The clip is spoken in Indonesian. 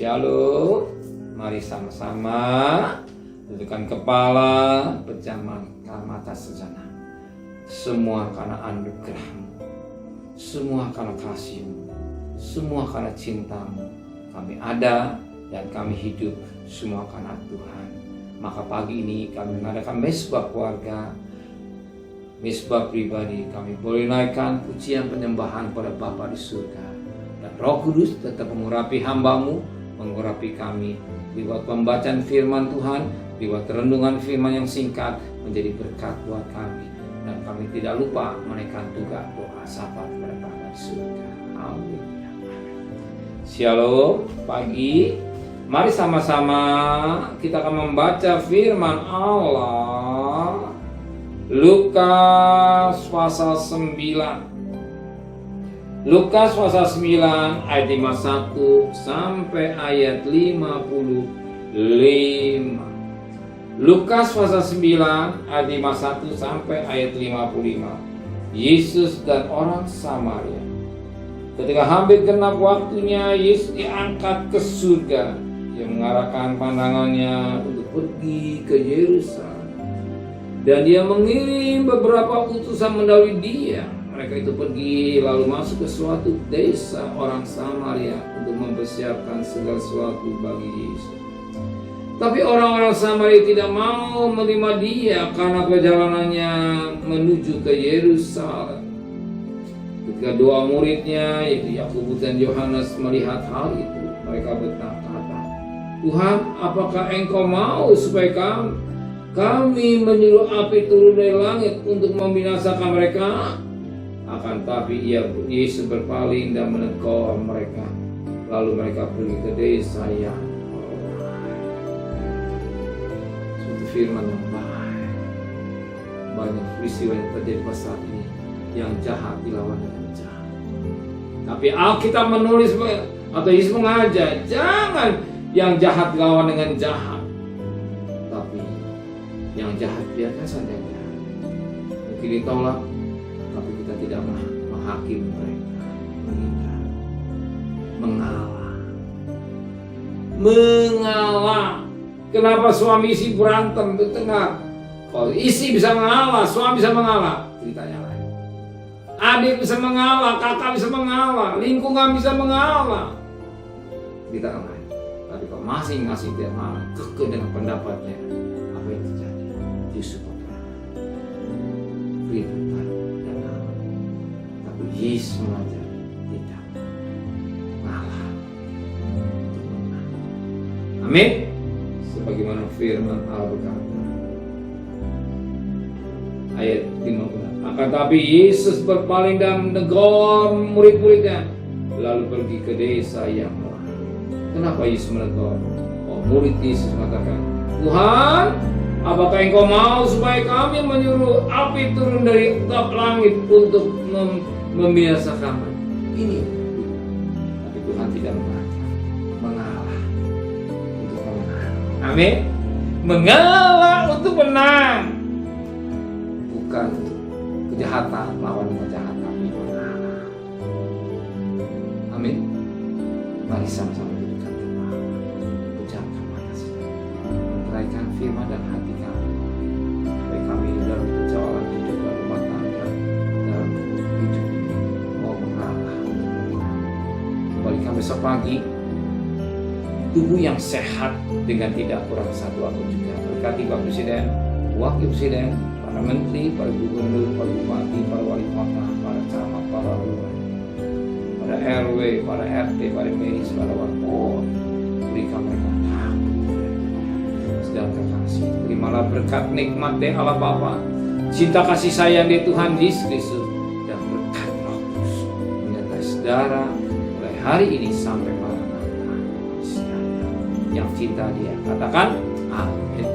Shalom. Mari sama-sama dudukkan kepala, pejamkan mata sejenak. Semua karena anugerah-Mu, semua karena kasih-Mu, semua karena cinta-Mu. Kami ada dan kami hidup semua karena Tuhan. Maka pagi ini kami mengadakan mesbah keluarga, mesbah pribadi. Kami boleh naikkan pujian penyembahan pada Bapa di surga. Dan Roh Kudus tetap mengurapi hamba-Mu, mengurapi kami lewat pembacaan firman Tuhan, lewat renungan firman yang singkat menjadi berkat buat kami. Dan kami tidak lupa menaikkan juga doa syafaat kepada Bapa di surga. Amin. Shalom. Pagi, mari sama-sama kita akan membaca firman Allah. Lukas pasal 9. Lukas pasal 9 ayat 51 sampai ayat 55. Lukas pasal 9 ayat 51 sampai ayat 55. Yesus dan orang Samaria. Ketika hampir genap waktunya, Yesus diangkat ke surga. Dia mengarahkan pandangannya untuk pergi ke Yerusalem. Dan dia mengirim beberapa utusan mendahului dia. Mereka itu pergi lalu masuk ke suatu desa orang Samaria untuk mempersiapkan segala sesuatu bagi Yesus. Tapi orang-orang Samaria tidak mau menerima dia karena perjalanannya menuju ke Yerusalem. Ketika dua muridnya, yaitu Yakobus dan Yohanes, melihat hal itu, mereka berkata, "Tuhan, apakah Engkau mau supaya kami menyuruh api turun dari langit untuk membinasakan mereka?" Akan tapi Yesus berpaling dan menegur mereka. Lalu mereka pergi ke desa yang suatu firman yang baik. Banyak peristiwa yang terjadi pada saat ini yang jahat dilawan dengan jahat. Tapi Alkitab menulis atau Yesus mengajar, jangan yang jahat dilawan dengan jahat, tapi yang jahat biarkan saja jahat. Mungkin ditolak, tapi kita tidak menghakimi mereka, mengalah. Kenapa suami istri berantem di tengah? Kalau istri bisa mengalah, suami bisa mengalah, ceritanya lain. Adik bisa mengalah, kakak bisa mengalah, lingkungan bisa mengalah, kita lain. Tapi kalau masing-masing dia malah kekeh dengan pendapatnya, apa yang terjadi? Justru ribut. Yesus mengajar tidak ngalah untuk menang. Amin. Sebagaimana firman Allah berkata, ayat 50. Akan tapi Yesus berpaling dan menegur murid-muridnya, lalu pergi ke desa yang lain. Kenapa Yesus menegur? Murid Yesus mengatakan, "Tuhan, apakah Engkau mau supaya kami menyuruh api turun dari langit untuk membinasakan ini?" Tapi Tuhan tidak mengalah untuk menang. Amin. Mengalah untuk menang, bukan kejahatan lawan kejahatan, tapi mengalah. Amin. Mari sama-sama dudukkan kepala, pejamkan mata saja, perhatikan firman dan hati kami, supaya kami dalam perjalanan hidup dan rumah tangga, dalam hidup kembalikan besok pagi tubuh yang sehat dengan tidak kurang satu atau juga. Berkati Bapak Presiden, Wakil Presiden, para Menteri, para Gubernur, para Bupati, para Wali Kota, para camat, para lurah, para RW, para RT, para medis, para warga. Berikan mereka sedang kekasih. Terimalah berkat nikmat dari Allah Bapa, cinta kasih sayang dari Tuhan Yesus Kristus, dan berkat Roh Kudus menyertai saudara hari ini sampai malam. Yang cinta dia katakan amin.